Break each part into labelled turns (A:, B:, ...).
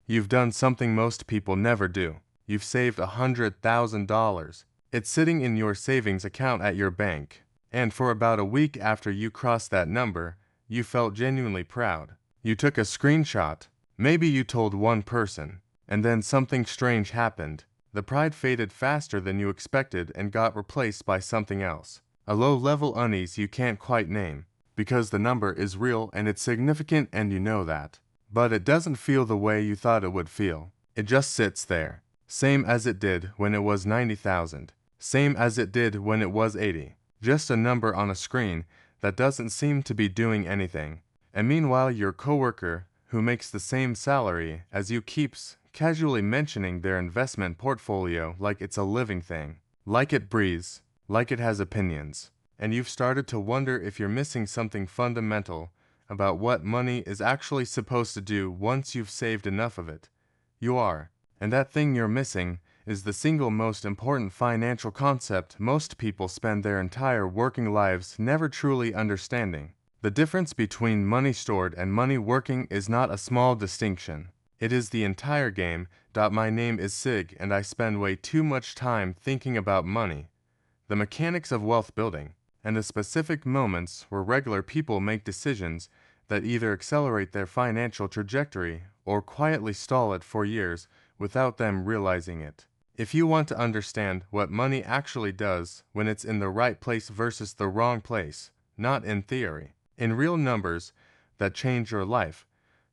A: You've done something most people never do. You've saved $100,000. It's sitting in your savings account at your bank. And for about a week after you crossed that number, you felt genuinely proud. You took a screenshot. Maybe you told one person. And then something strange happened. The pride faded faster than you expected and got replaced by something else. A low-level unease you can't quite name. Because the number is real and it's significant and you know that. But it doesn't feel the way you thought it would feel. It just sits there. Same as it did when it was 90,000. Same as it did when it was 80. Just a number on a screen that doesn't seem to be doing anything. And meanwhile your coworker, who makes the same salary as you, keeps casually mentioning their investment portfolio like it's a living thing. Like it breathes. Like it has opinions. And you've started to wonder if you're missing something fundamental about what money is actually supposed to do once you've saved enough of it. You are. And that thing you're missing is the single most important financial concept most people spend their entire working lives never truly understanding. The difference between money stored and money working is not a small distinction. It is the entire game. My name is Sig and I spend way too much time thinking about money, the mechanics of wealth building, and the specific moments where regular people make decisions that either accelerate their financial trajectory or quietly stall it for years without them realizing it. If you want to understand what money actually does when it's in the right place versus the wrong place, not in theory, in real numbers that change your life,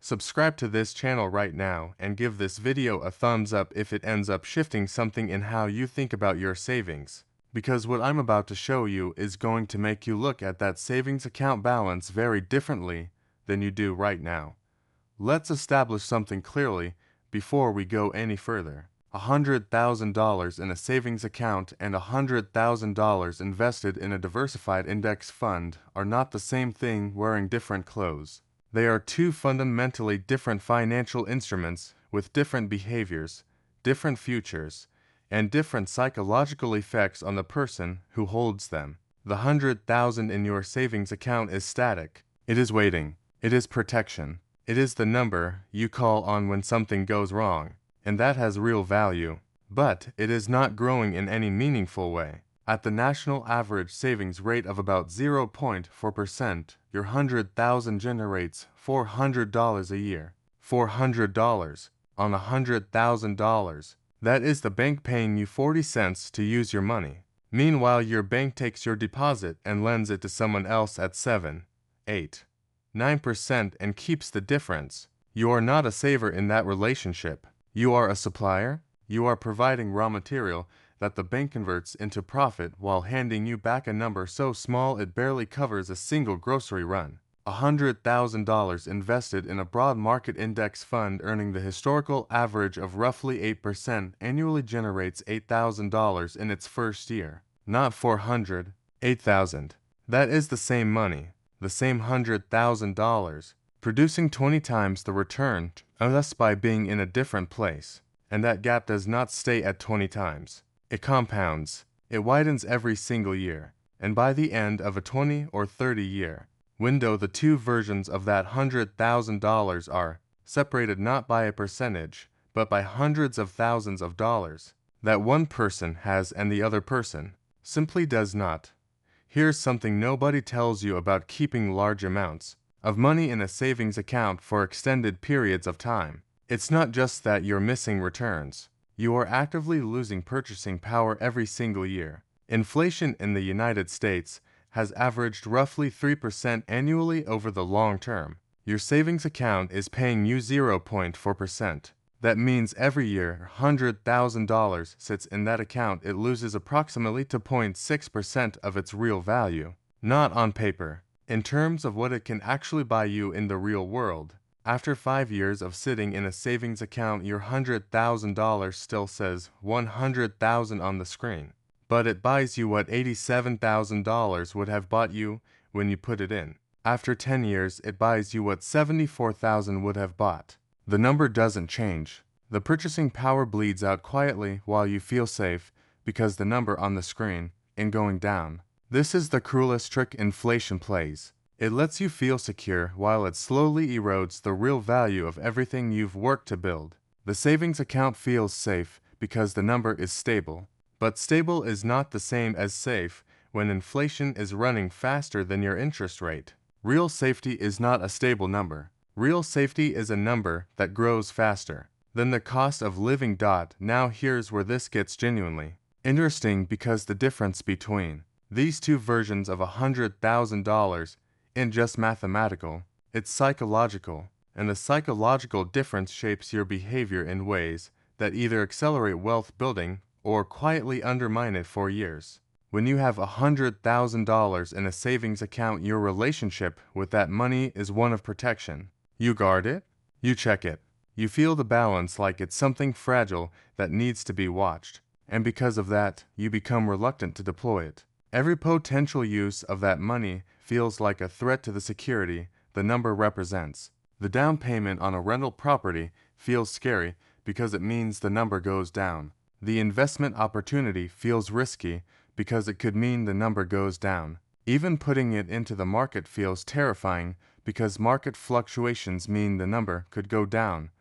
A: subscribe to this channel right now and give this video a thumbs up if it ends up shifting something in how you think about your savings. Because what I'm about to show you is going to make you look at that savings account balance very differently than you do right now. Let's establish something clearly before we go any further. $100,000 in a savings account and $100,000 invested in a diversified index fund are not the same thing wearing different clothes. They are two fundamentally different financial instruments with different behaviors, different futures, and different psychological effects on the person who holds them. The $100,000 in your savings account is static. It is waiting. It is protection. It is the number you call on when something goes wrong, and that has real value. But it is not growing in any meaningful way. At the national average savings rate of about 0.4%, your $100,000 generates $400 a year. $400 on $100,000. That is the bank paying you 40 cents to use your money. Meanwhile, your bank takes your deposit and lends it to someone else at 7, 8, 9% and keeps the difference. You are not a saver in that relationship. You are a supplier. You are providing raw material that the bank converts into profit while handing you back a number so small it barely covers a single grocery run. $100,000 invested in a broad market index fund earning the historical average of roughly 8% annually generates $8,000 in its first year. Not 400, 8,000. That is the same money, the same $100,000, producing 20 times the return, unless by being in a different place. And that gap does not stay at 20 times. It compounds. It widens every single year. And by the end of a 20 or 30 year window, the two versions of that $100,000 are separated not by a percentage, but by hundreds of thousands of dollars that one person has and the other person simply does not. Here's something nobody tells you about keeping large amounts of money in a savings account for extended periods of time. It's not just that you're missing returns. You are actively losing purchasing power every single year. Inflation in the United States has averaged roughly 3% annually over the long term. Your savings account is paying you 0.4%. That means every year $100,000 sits in that account. It loses approximately to 0.6% of its real value. Not on paper. In terms of what it can actually buy you in the real world. After 5 years of sitting in a savings account, your $100,000 still says $100,000 on the screen. But it buys you what $87,000 would have bought you when you put it in. After 10 years, it buys you what $74,000 would have bought. The number doesn't change. The purchasing power bleeds out quietly while you feel safe because the number on the screen is going down. This is the cruelest trick inflation plays. It lets you feel secure while it slowly erodes the real value of everything you've worked to build. The savings account feels safe because the number is stable. But stable is not the same as safe when inflation is running faster than your interest rate. Real safety is not a stable number. Real safety is a number that grows faster than the cost of living. Now here's where this gets genuinely interesting, because the difference between these two versions of $100,000 isn't just mathematical, it's psychological. And the psychological difference shapes your behavior in ways that either accelerate wealth building or quietly undermine it for years. When you have $100,000 in a savings account, your relationship with that money is one of protection. You guard it, you check it, you feel the balance like it's something fragile that needs to be watched, and because of that, you become reluctant to deploy it. Every potential use of that money feels like a threat to the security the number represents. The down payment on a rental property feels scary because it means the number goes down. The investment opportunity feels risky because it could mean the number goes down. Even putting it into the market feels terrifying because market fluctuations mean the number could go down,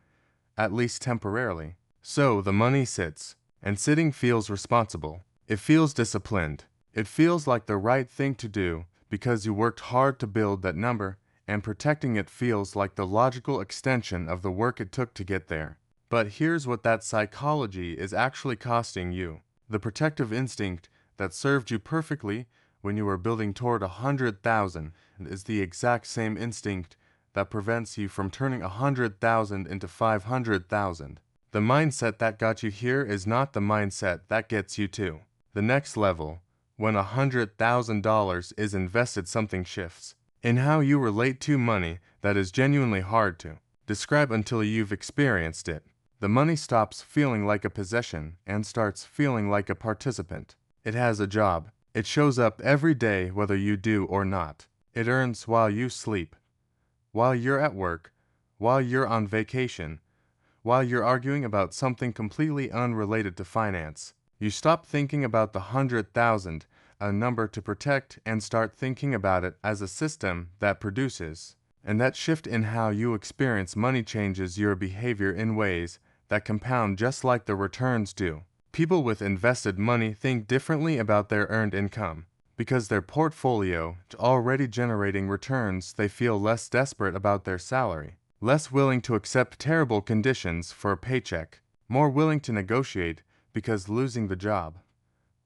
A: at least temporarily. So the money sits, and sitting feels responsible. It feels disciplined. It feels like the right thing to do because you worked hard to build that number, and protecting it feels like the logical extension of the work it took to get there. But here's what that psychology is actually costing you. The protective instinct that served you perfectly when you were building toward 100,000 is the exact same instinct that prevents you from turning 100,000 into 500,000. The mindset that got you here is not the mindset that gets you to the next level. When $100,000 is invested, something shifts in how you relate to money that is genuinely hard to describe until you've experienced it. The money stops feeling like a possession and starts feeling like a participant. It has a job. It shows up every day whether you do or not. It earns while you sleep, while you're at work, while you're on vacation, while you're arguing about something completely unrelated to finance. You stop thinking about the 100,000, a number to protect, and start thinking about it as a system that produces. And that shift in how you experience money changes your behavior in ways that compound just like the returns do. People with invested money think differently about their earned income. Because their portfolio is already generating returns, they feel less desperate about their salary, less willing to accept terrible conditions for a paycheck, more willing to negotiate because losing the job,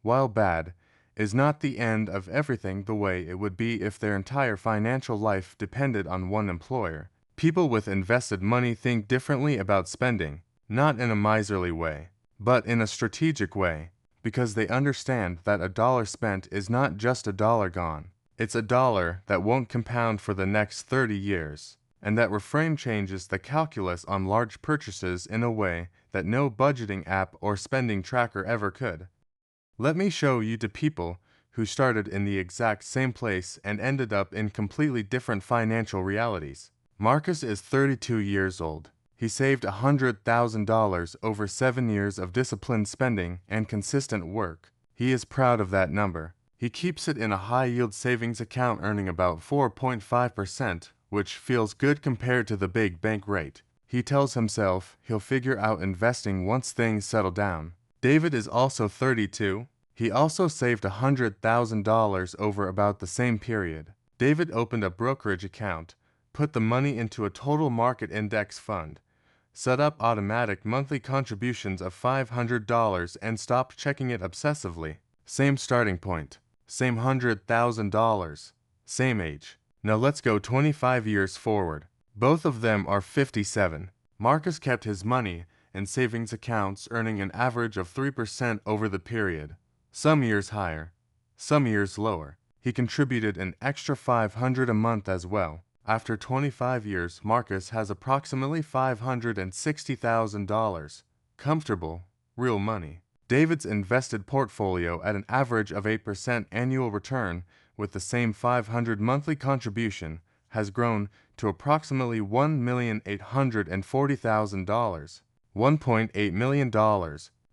A: while bad, is not the end of everything the way it would be if their entire financial life depended on one employer. People with invested money think differently about spending, not in a miserly way, but in a strategic way, because they understand that a dollar spent is not just a dollar gone. It's a dollar that won't compound for the next 30 years, and that reframe changes the calculus on large purchases in a way that no budgeting app or spending tracker ever could. Let me show you to people who started in the exact same place and ended up in completely different financial realities. Marcus is 32 years old. He saved $100,000 over 7 years of disciplined spending and consistent work. He is proud of that number. He keeps it in a high-yield savings account earning about 4.5%, which feels good compared to the big bank rate. He tells himself he'll figure out investing once things settle down. David is also 32. He also saved $100,000 over about the same period. David opened a brokerage account, put the money into a total market index fund, set up automatic monthly contributions of $500 and stopped checking it obsessively. Same starting point, same $100,000, same age. Now let's go 25 years forward. Both of them are 57. Marcus kept his money in savings accounts, earning an average of 3% over the period. Some years higher, some years lower. He contributed an extra $500 a month as well. After 25 years, Marcus has approximately $560,000. Comfortable, real money. David's invested portfolio at an average of 8% annual return with the same $500 monthly contribution has grown to approximately $1,840,000. $1.8 million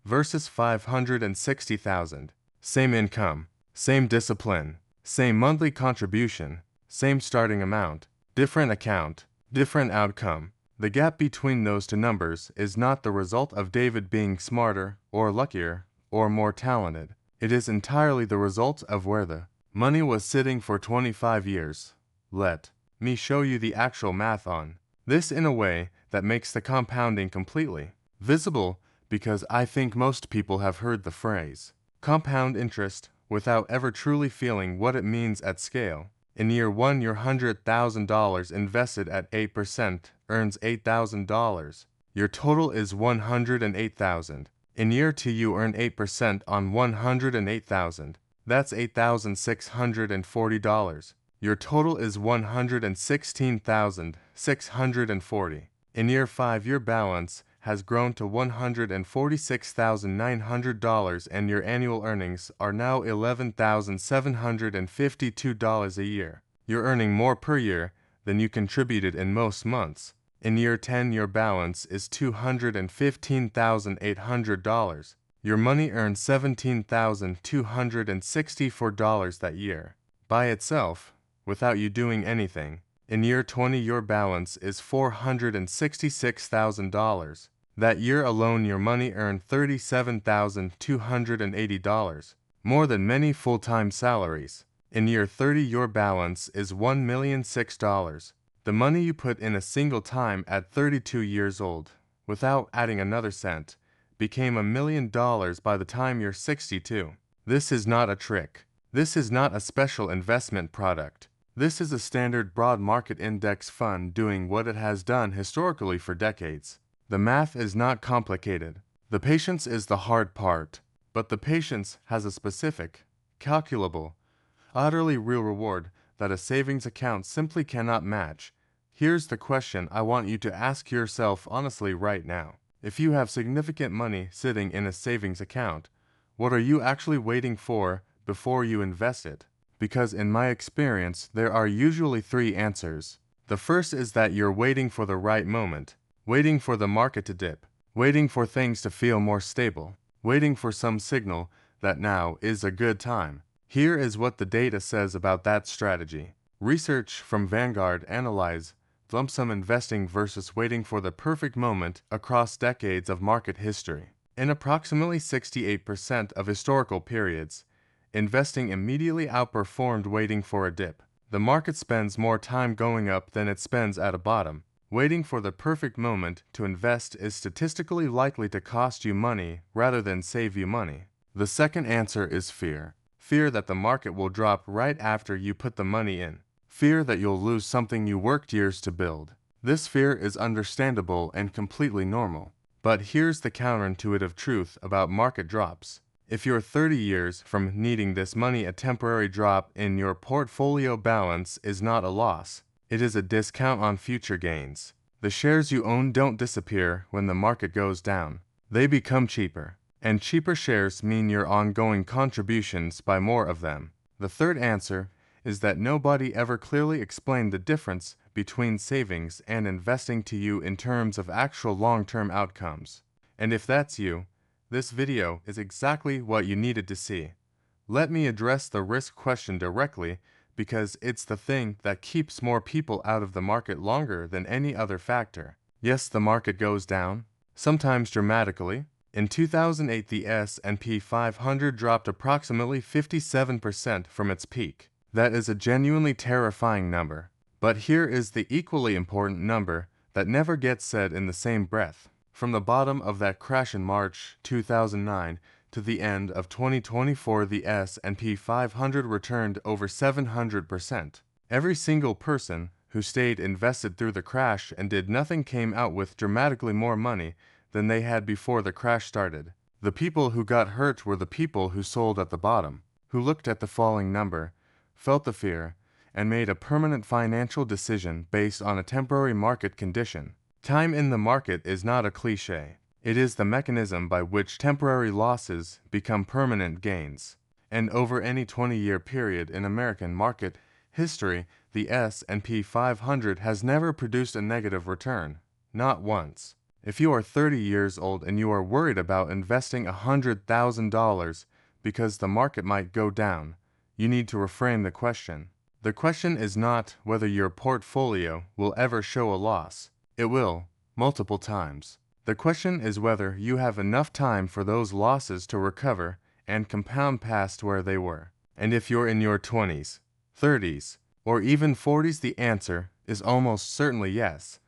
A: versus $560,000. Same income, same discipline, same monthly contribution, same starting amount, different account, different outcome. The gap between those two numbers is not the result of David being smarter or luckier or more talented. It is entirely the result of where the money was sitting for 25 years. Let me show you the actual math on this in a way that makes the compounding completely visible, because I think most people have heard the phrase compound interest without ever truly feeling what it means at scale. In year 1, your $100,000 invested at 8% earns $8,000. Your total is $108,000. In year 2, you earn 8% on $108,000. That's $8,640. Your total is $116,640. In year 5, your balance has grown to $146,900 and your annual earnings are now $11,752 a year. You're earning more per year than you contributed in most months. In year 10, your balance is $215,800. Your money earned $17,264 that year. By itself, without you doing anything. In year 20, your balance is $466,000. That year alone, your money earned $37,280, more than many full-time salaries. In year 30, your balance is $1,006,000. The money you put in a single time at 32 years old, without adding another cent, became $1 million by the time you're 62. This is not a trick. This is not a special investment product. This is a standard broad market index fund doing what it has done historically for decades. The math is not complicated. The patience is the hard part, but the patience has a specific, calculable, utterly real reward that a savings account simply cannot match. Here's the question I want you to ask yourself honestly right now. If you have significant money sitting in a savings account, what are you actually waiting for before you invest it? Because in my experience, there are usually 3 answers. The first is that you're waiting for the right moment, waiting for the market to dip, waiting for things to feel more stable, waiting for some signal that now is a good time. Here is what the data says about that strategy. Research from Vanguard analyzes lump sum investing versus waiting for the perfect moment across decades of market history. In approximately 68% of historical periods, investing immediately outperformed waiting for a dip. The market spends more time going up than it spends at a bottom. Waiting for the perfect moment to invest is statistically likely to cost you money rather than save you money. The second answer is fear. Fear that the market will drop right after you put the money in. Fear that you'll lose something you worked years to build. This fear is understandable and completely normal. But here's the counterintuitive truth about market drops. If you're 30 years from needing this money, a temporary drop in your portfolio balance is not a loss. It is a discount on future gains. The shares you own don't disappear when the market goes down. They become cheaper. And cheaper shares mean your ongoing contributions by more of them. The third answer is that nobody ever clearly explained the difference between savings and investing to you in terms of actual long-term outcomes. And if that's you, this video is exactly what you needed to see. Let me address the risk question directly, because it's the thing that keeps more people out of the market longer than any other factor. Yes, the market goes down, sometimes dramatically. In 2008, the S&P 500 dropped approximately 57% from its peak. That is a genuinely terrifying number. But here is the equally important number that never gets said in the same breath. From the bottom of that crash in March 2009 to the end of 2024, the S&P 500 returned over 700%. Every single person who stayed invested through the crash and did nothing came out with dramatically more money than they had before the crash started. The people who got hurt were the people who sold at the bottom, who looked at the falling number, felt the fear, and made a permanent financial decision based on a temporary market condition. Time in the market is not a cliche. It is the mechanism by which temporary losses become permanent gains. And over any 20-year period in American market history, the S&P 500 has never produced a negative return. Not once. If you are 30 years old and you are worried about investing $100,000 because the market might go down, you need to reframe the question. The question is not whether your portfolio will ever show a loss. It will, multiple times. The question is whether you have enough time for those losses to recover and compound past where they were. And if you're in your 20s, 30s, or even 40s, the answer is almost certainly yes.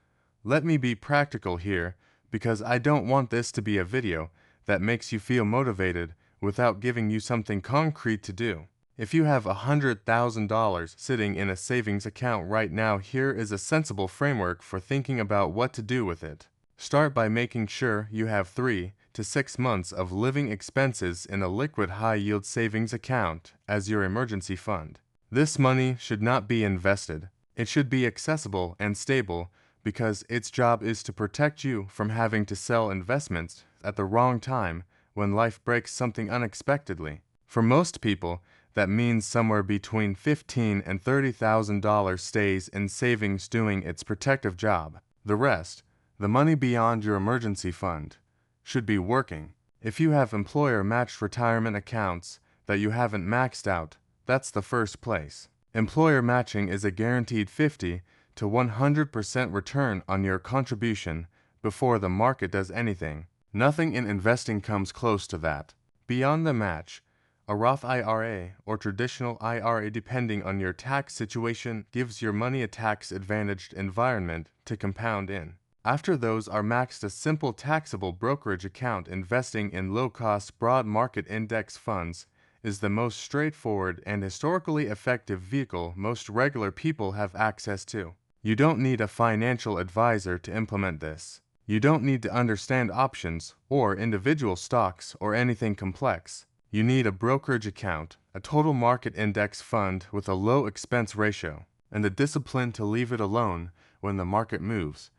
A: Let me be practical here, because I don't want this to be a video that makes you feel motivated without giving you something concrete to do. If you have $100,000 sitting in a savings account right now, here is a sensible framework for thinking about what to do with it. Start by making sure you have 3 to 6 months of living expenses in a liquid high-yield savings account as your emergency fund. This money should not be invested. It should be accessible and stable because its job is to protect you from having to sell investments at the wrong time when life breaks something unexpectedly. For most people, that means somewhere between $15,000 and $30,000 stays in savings doing its protective job. The rest, the money beyond your emergency fund, should be working. If you have employer-matched retirement accounts that you haven't maxed out, that's the first place. Employer matching is a guaranteed 50 to 100% return on your contribution before the market does anything. Nothing in investing comes close to that. Beyond the match, a Roth IRA or traditional IRA, depending on your tax situation, gives your money a tax-advantaged environment to compound in. After those are maxed, a simple taxable brokerage account investing in low-cost broad market index funds is the most straightforward and historically effective vehicle most regular people have access to. You don't need a financial advisor to implement this. You don't need to understand options or individual stocks or anything complex. You need a brokerage account, a total market index fund with a low expense ratio, and the discipline to leave it alone when the market moves.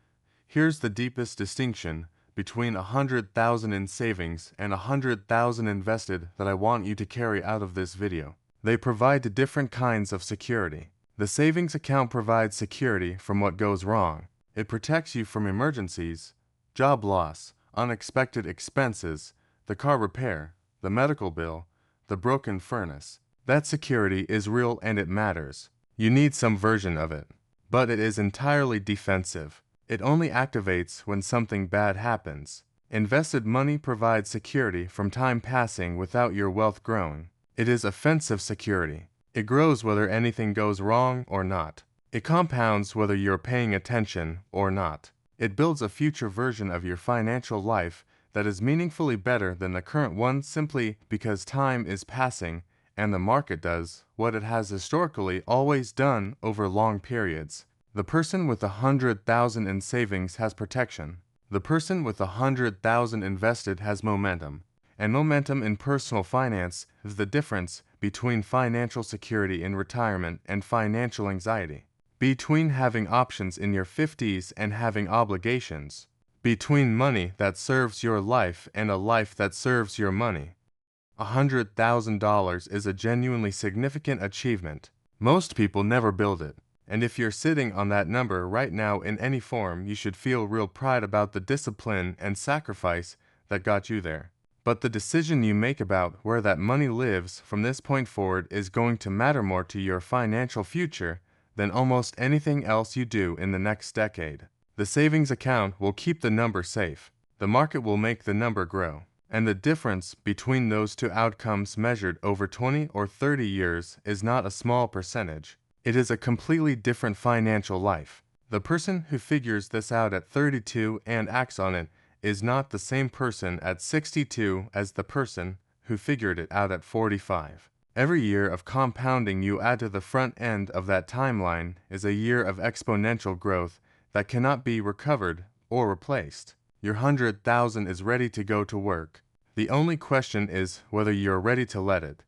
A: Here's the deepest distinction between $100,000 in savings and $100,000 invested that I want you to carry out of this video. They provide different kinds of security. The savings account provides security from what goes wrong. It protects you from emergencies, job loss, unexpected expenses, the car repair, the medical bill, the broken furnace. That security is real and it matters. You need some version of it, but it is entirely defensive. It only activates when something bad happens. Invested money provides security from time passing without your wealth growing. It is offensive security. It grows whether anything goes wrong or not. It compounds whether you're paying attention or not. It builds a future version of your financial life that is meaningfully better than the current one simply because time is passing and the market does what it has historically always done over long periods. The person with $100,000 in savings has protection. The person with $100,000 invested has momentum. And momentum in personal finance is the difference between financial security in retirement and financial anxiety. Between having options in your 50s and having obligations. Between money that serves your life and a life that serves your money. $100,000 is a genuinely significant achievement. Most people never build it. And if you're sitting on that number right now in any form, you should feel real pride about the discipline and sacrifice that got you there. But the decision you make about where that money lives from this point forward is going to matter more to your financial future than almost anything else you do in the next decade. The savings account will keep the number safe. The market will make the number grow. And the difference between those two outcomes measured over 20 or 30 years is not a small percentage. It is a completely different financial life. The person who figures this out at 32 and acts on it is not the same person at 62 as the person who figured it out at 45. Every year of compounding you add to the front end of that timeline is a year of exponential growth that cannot be recovered or replaced. Your $100,000 is ready to go to work. The only question is whether you're ready to let it.